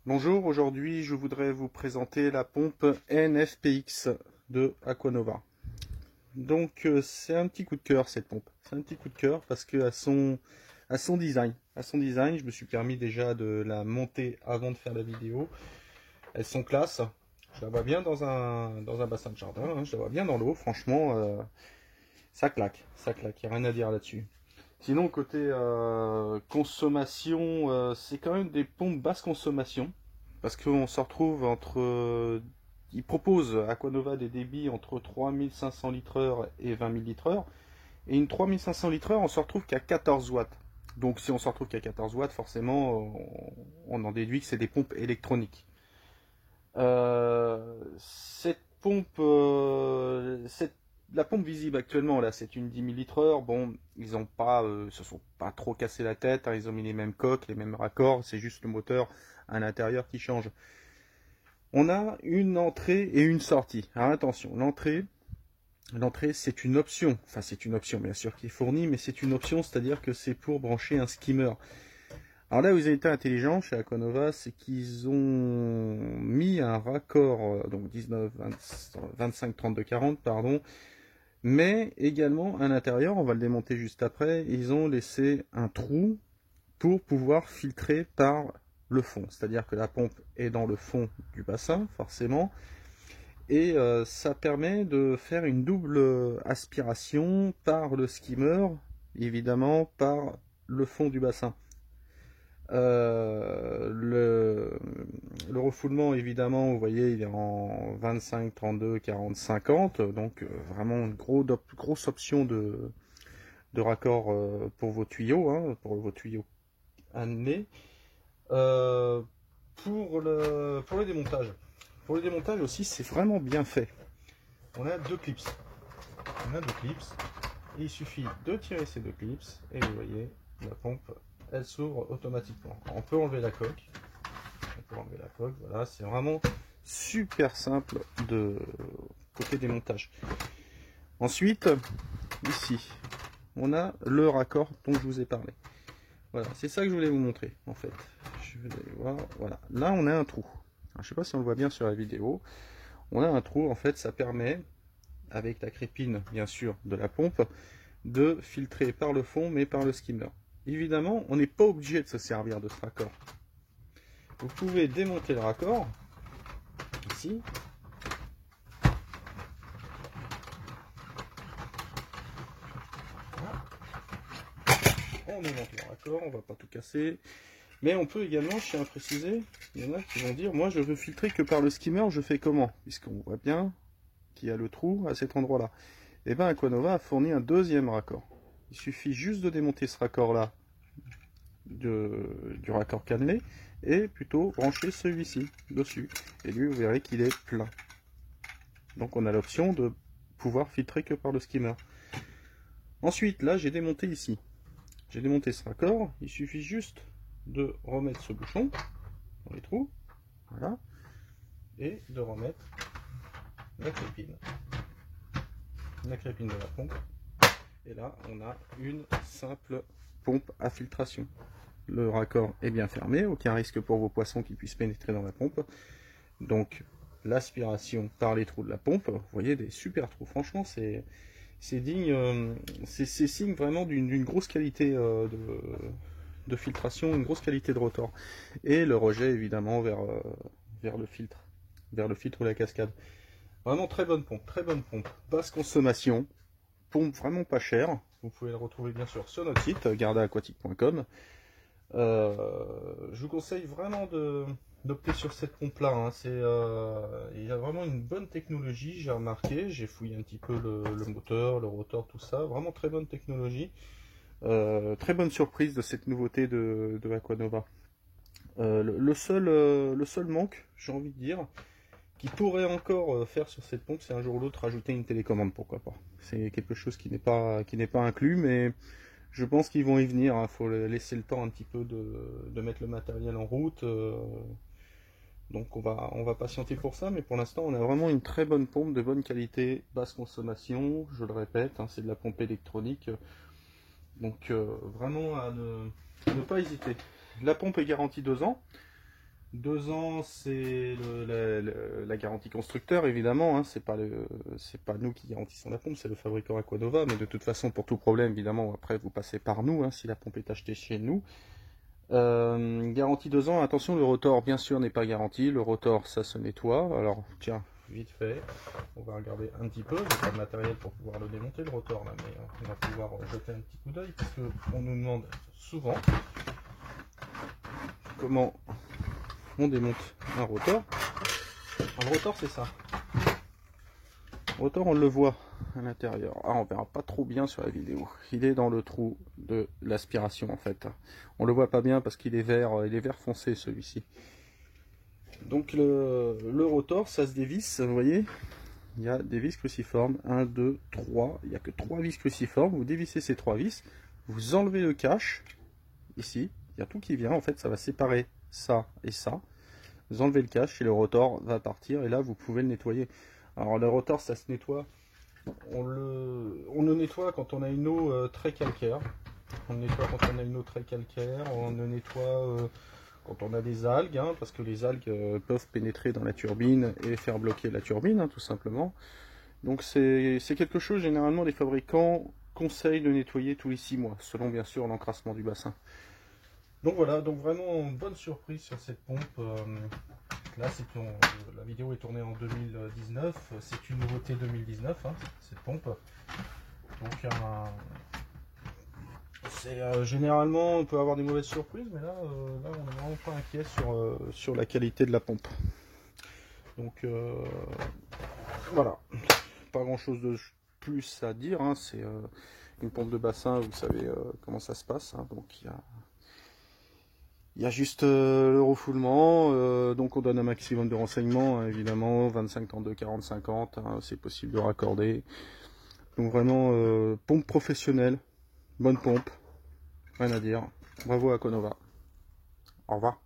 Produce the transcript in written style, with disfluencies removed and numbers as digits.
Bonjour, aujourd'hui je voudrais vous présenter la pompe NFPX de Aquanova. Donc c'est un petit coup de cœur cette pompe, c'est un petit coup de cœur parce que à son design, je me suis permis déjà de la monter avant de faire la vidéo. Elles sont classe, je la vois bien dans un bassin de jardin, hein, je la vois bien dans l'eau, franchement ça claque, il n'y a rien à dire là-dessus. Sinon, côté consommation, c'est quand même des pompes basse consommation. Parce qu'on se retrouve entre... ils proposent Aquanova des débits entre 3500 litres/heure et 20 000 litres/heure. Et une 3500 litres/heure, on se retrouve qu'à 14 watts. Donc si on se retrouve qu'à 14 watts, forcément, on en déduit que c'est des pompes électroniques. Cette pompe, la pompe visible actuellement là, c'est une 10 000 litres/heure. Bon, ils ont pas, se sont pas trop cassé la tête, hein, ils ont mis les mêmes coques, les mêmes raccords, c'est juste le moteur à l'intérieur qui change. On a une entrée et une sortie. Alors attention, l'entrée c'est une option. Enfin, c'est une option bien sûr qui est fournie, mais c'est une option, c'est-à-dire que c'est pour brancher un skimmer. Alors là où ils ont été intelligents chez Aquanova, c'est qu'ils ont mis un raccord, donc 19, 20, 25, 32, 40, pardon, mais également à l'intérieur, on va le démonter juste après, ils ont laissé un trou pour pouvoir filtrer par le fond. C'est-à-dire que la pompe est dans le fond du bassin, forcément, et ça permet de faire une double aspiration par le skimmer, évidemment par le fond du bassin. Le refoulement, évidemment, vous voyez, il est en 25, 32, 40, 50, donc vraiment une grosse option de raccord pour vos tuyaux, hein, pour vos tuyaux amenés. Pour le démontage. Pour le démontage aussi, c'est vraiment bien fait. On a deux clips. Et il suffit de tirer ces deux clips et vous voyez, la pompe, elle s'ouvre automatiquement. On peut enlever la coque. Voilà, c'est vraiment super simple de côté démontage. Ensuite, ici, on a le raccord dont je vous ai parlé. Voilà, c'est ça que je voulais vous montrer en fait. Je vais aller voir, voilà. Là, on a un trou. Alors, je ne sais pas si on le voit bien sur la vidéo. On a un trou, en fait, ça permet, avec la crépine, bien sûr, de la pompe, de filtrer par le fond, mais par le skimmer. Évidemment, on n'est pas obligé de se servir de ce raccord. Vous pouvez démonter le raccord, ici. Voilà. On démonte le raccord, on ne va pas tout casser. Mais on peut également, je tiens à préciser, il y en a qui vont dire, moi je veux filtrer que par le skimmer, je fais comment? Puisqu'on voit bien qu'il y a le trou à cet endroit-là. Et bien Aquanova a fourni un deuxième raccord. Il suffit juste de démonter ce raccord-là du raccord cannelé et plutôt brancher celui-ci dessus. Et lui, vous verrez qu'il est plein. Donc on a l'option de pouvoir filtrer que par le skimmer. Ensuite, là, j'ai démonté ici. J'ai démonté ce raccord. Il suffit juste de remettre ce bouchon dans les trous, voilà, et de remettre la crépine de la pompe, et là on a une simple pompe à filtration. Le raccord est bien fermé, aucun risque pour vos poissons qui puissent pénétrer dans la pompe, donc l'aspiration par les trous de la pompe, vous voyez des super trous, franchement c'est digne, c'est signe vraiment d'une grosse qualité de filtration, une grosse qualité de rotor, et le rejet évidemment vers le filtre ou la cascade. Vraiment très bonne pompe, basse consommation, pompe vraiment pas chère. Vous pouvez le retrouver bien sûr sur notre site gardeaquatique.com. Je vous conseille vraiment d'opter sur cette pompe là, hein. Il y a vraiment une bonne technologie, j'ai remarqué, j'ai fouillé un petit peu le moteur, le rotor, tout ça, vraiment très bonne technologie. Très bonne surprise de cette nouveauté de Aquanova. Le seul manque, j'ai envie de dire, qui pourrait encore faire sur cette pompe, c'est un jour ou l'autre rajouter une télécommande, pourquoi pas. C'est quelque chose qui n'est pas inclus, mais je pense qu'ils vont y venir. Il faut laisser le temps un petit peu de mettre le matériel en route. Donc on va patienter pour ça, mais pour l'instant on a vraiment une très bonne pompe de bonne qualité, basse consommation, je le répète, hein, c'est de la pompe électronique. Donc vraiment à ne pas hésiter. La pompe est garantie 2 ans. 2 ans, c'est la garantie constructeur, évidemment. Hein, c'est pas nous qui garantissons la pompe, c'est le fabricant Aquanova. Mais de toute façon, pour tout problème, évidemment, après vous passez par nous, hein, si la pompe est achetée chez nous. Garantie 2 ans. Attention, le rotor, bien sûr, n'est pas garanti. Le rotor, ça se nettoie. Alors, tiens, vite fait, on va regarder un petit peu. J'ai pas de matériel pour pouvoir le démonter, le rotor, là, mais on va pouvoir jeter un petit coup d'œil parce qu'on nous demande souvent comment on démonte un rotor. Un rotor, c'est ça. Le rotor, on le voit à l'intérieur. Ah, on verra pas trop bien sur la vidéo. Il est dans le trou de l'aspiration, en fait. On le voit pas bien parce qu'il est vert foncé, celui-ci. Donc le rotor, ça se dévisse, vous voyez. Il y a des vis cruciformes. 1, 2, 3. Il n'y a que 3 vis cruciformes. Vous dévissez ces 3 vis. Vous enlevez le cache. Ici, il y a tout qui vient. En fait, ça va séparer ça et ça. Vous enlevez le cache et le rotor va partir. Et là, vous pouvez le nettoyer. Alors, le rotor, ça se nettoie. On le nettoie quand on a une eau très calcaire. On le nettoie quand on a une eau très calcaire. On le nettoie quand on a des algues, hein, parce que les algues peuvent pénétrer dans la turbine et faire bloquer la turbine, hein, tout simplement. Donc c'est quelque chose, généralement, les fabricants conseillent de nettoyer tous les 6 mois, selon bien sûr l'encrassement du bassin. Donc voilà, donc vraiment une bonne surprise sur cette pompe. Là, la vidéo est tournée en 2019, c'est une nouveauté 2019, hein, cette pompe. Donc généralement, on peut avoir des mauvaises surprises, mais là on n'est vraiment pas inquiet sur la qualité de la pompe. Donc voilà, pas grand chose de plus à dire, hein. C'est une pompe de bassin, vous savez comment ça se passe, hein. Donc il y a juste le refoulement, donc on donne un maximum de renseignements, hein, évidemment, 25, 32, 40, 50, hein, c'est possible de raccorder. Donc vraiment, pompe professionnelle, bonne pompe, rien à dire. Bravo à Aquanova. Au revoir.